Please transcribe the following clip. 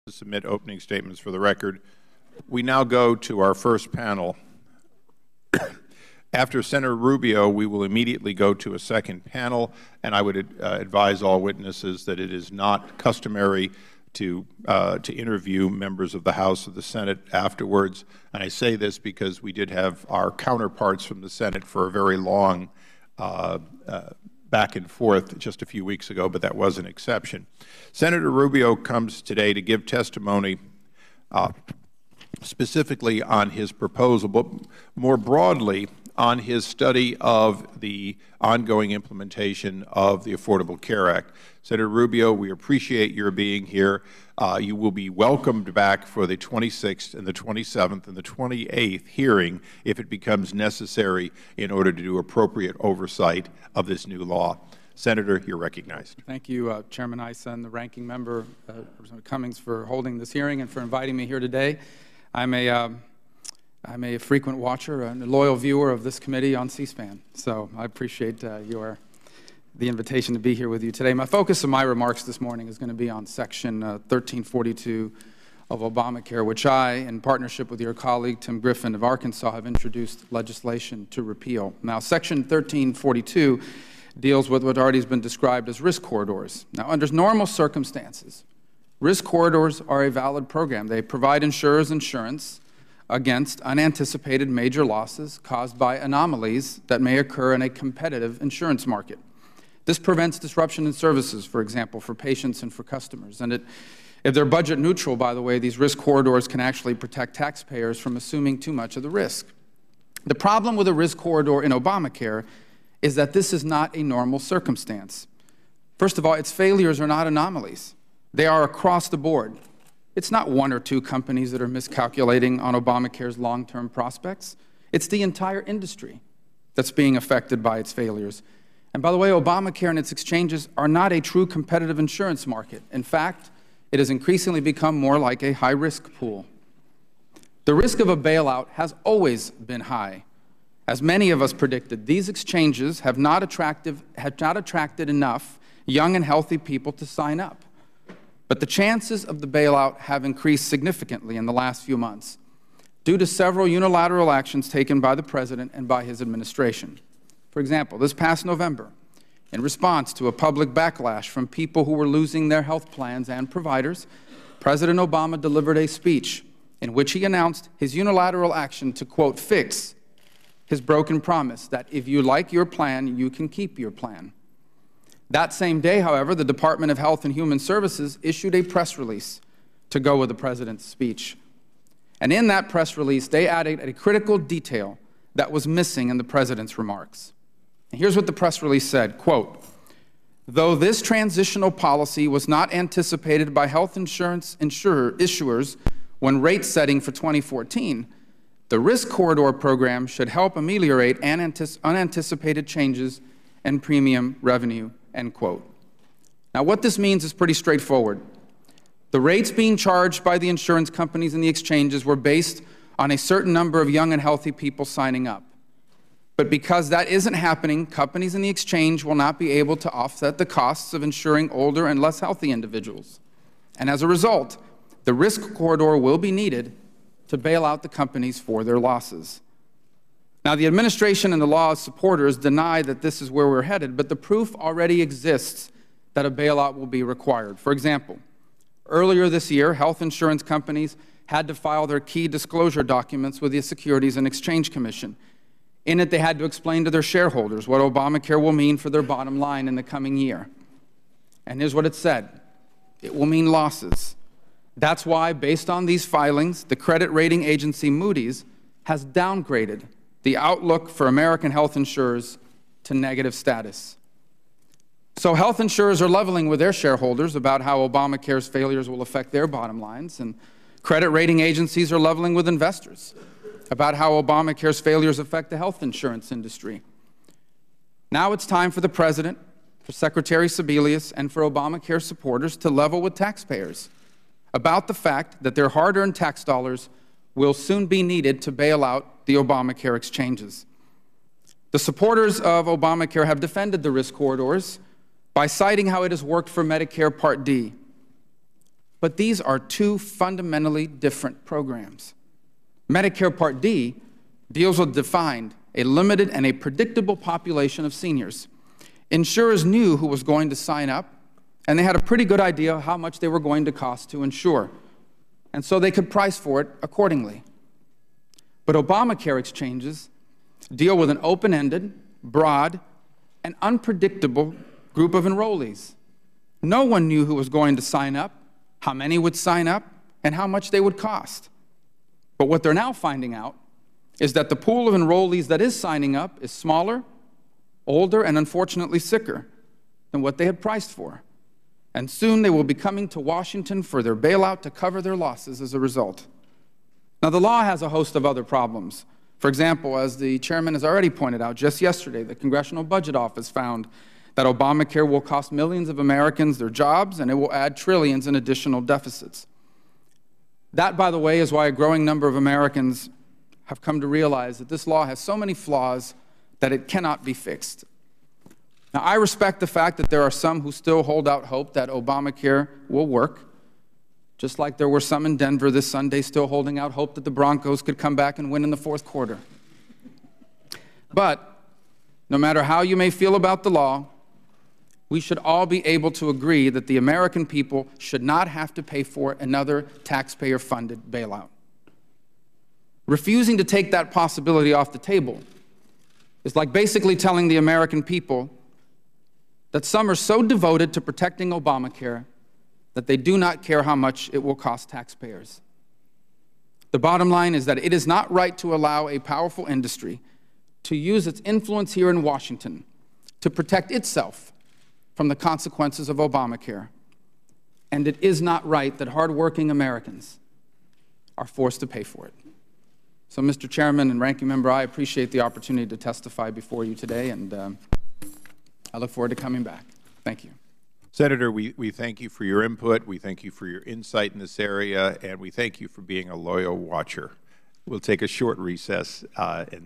to submit opening statements for the record. We now go to our first panel. After Senator Rubio, we will immediately go to a second panel, and I would advise all witnesses that it is not customary to interview members of the House or the Senate afterwards. And I say this because we did have our counterparts from the Senate for a very long back and forth just a few weeks ago, but that was an exception. Senator Rubio comes today to give testimony specifically on his proposal, but more broadly on his study of the ongoing implementation of the Affordable Care Act. Senator Rubio, we appreciate your being here. You will be welcomed back for the 26th and the 27th and the 28th hearing if it becomes necessary in order to do appropriate oversight of this new law. Senator, you're recognized. Thank you, Chairman Issa and the Ranking Member, Representative Cummings, for holding this hearing and for inviting me here today. I'm a frequent watcher and a loyal viewer of this committee on C-SPAN, so I appreciate the invitation to be here with you today. My focus of my remarks this morning is going to be on Section 1342 of Obamacare, which I, in partnership with your colleague Tim Griffin of Arkansas, have introduced legislation to repeal. Now, Section 1342 deals with what already has been described as risk corridors. Now, under normal circumstances, risk corridors are a valid program. They provide insurers insurance against unanticipated major losses caused by anomalies that may occur in a competitive insurance market. This prevents disruption in services, for example, for patients and for customers. And if they're budget neutral, by the way, these risk corridors can actually protect taxpayers from assuming too much of the risk. The problem with a risk corridor in Obamacare is that this is not a normal circumstance. First of all, its failures are not anomalies. They are across the board. It's not one or two companies that are miscalculating on Obamacare's long-term prospects. It's the entire industry that's being affected by its failures. And by the way, Obamacare and its exchanges are not a true competitive insurance market. In fact, it has increasingly become more like a high-risk pool. The risk of a bailout has always been high. As many of us predicted, these exchanges have not attracted enough young and healthy people to sign up. But the chances of the bailout have increased significantly in the last few months due to several unilateral actions taken by the President and by his administration. For example, this past November, in response to a public backlash from people who were losing their health plans and providers, President Obama delivered a speech in which he announced his unilateral action to, quote, fix his broken promise that if you like your plan, you can keep your plan. That same day, however, the Department of Health and Human Services issued a press release to go with the President's speech. And in that press release, they added a critical detail that was missing in the President's remarks. And here's what the press release said, quote, though this transitional policy was not anticipated by health insurance issuers when rate setting for 2014, the risk corridor program should help ameliorate unanticipated changes in premium revenue, end quote. Now, what this means is pretty straightforward. The rates being charged by the insurance companies and the exchanges were based on a certain number of young and healthy people signing up. But because that isn't happening, companies in the exchange will not be able to offset the costs of insuring older and less healthy individuals. And as a result, the risk corridor will be needed to bail out the companies for their losses. Now, the administration and the law's supporters deny that this is where we're headed, but the proof already exists that a bailout will be required. For example, earlier this year, health insurance companies had to file their key disclosure documents with the Securities and Exchange Commission. In it, they had to explain to their shareholders what Obamacare will mean for their bottom line in the coming year. And here's what it said. It will mean losses. That's why, based on these filings, the credit rating agency Moody's has downgraded the outlook for American health insurers to negative status. So health insurers are leveling with their shareholders about how Obamacare's failures will affect their bottom lines, and credit rating agencies are leveling with investors about how Obamacare's failures affect the health insurance industry. Now it's time for the President, for Secretary Sebelius, and for Obamacare supporters to level with taxpayers about the fact that their hard-earned tax dollars will soon be needed to bail out the Obamacare exchanges. The supporters of Obamacare have defended the risk corridors by citing how it has worked for Medicare Part D. But these are two fundamentally different programs. Medicare Part D deals with defined, a limited and a predictable population of seniors. Insurers knew who was going to sign up, and they had a pretty good idea how much they were going to cost to insure, and so they could price for it accordingly. But Obamacare exchanges deal with an open-ended, broad, and unpredictable group of enrollees. No one knew who was going to sign up, how many would sign up, and how much they would cost. But what they're now finding out is that the pool of enrollees that is signing up is smaller, older, and unfortunately sicker than what they had priced for. And soon they will be coming to Washington for their bailout to cover their losses as a result. Now, the law has a host of other problems. For example, as the chairman has already pointed out, just yesterday, the Congressional Budget Office found that Obamacare will cost millions of Americans their jobs, and it will add trillions in additional deficits. That, by the way, is why a growing number of Americans have come to realize that this law has so many flaws that it cannot be fixed. Now, I respect the fact that there are some who still hold out hope that Obamacare will work, just like there were some in Denver this Sunday still holding out hope that the Broncos could come back and win in the fourth quarter. But no matter how you may feel about the law, we should all be able to agree that the American people should not have to pay for another taxpayer-funded bailout. Refusing to take that possibility off the table is like basically telling the American people that some are so devoted to protecting Obamacare that they do not care how much it will cost taxpayers. The bottom line is that it is not right to allow a powerful industry to use its influence here in Washington to protect itself from the consequences of Obamacare. And it is not right that hardworking Americans are forced to pay for it. So, Mr. Chairman and Ranking Member, I appreciate the opportunity to testify before you today, and I look forward to coming back. Thank you. Senator, we thank you for your input, we thank you for your insight in this area, and we thank you for being a loyal watcher. We'll take a short recess and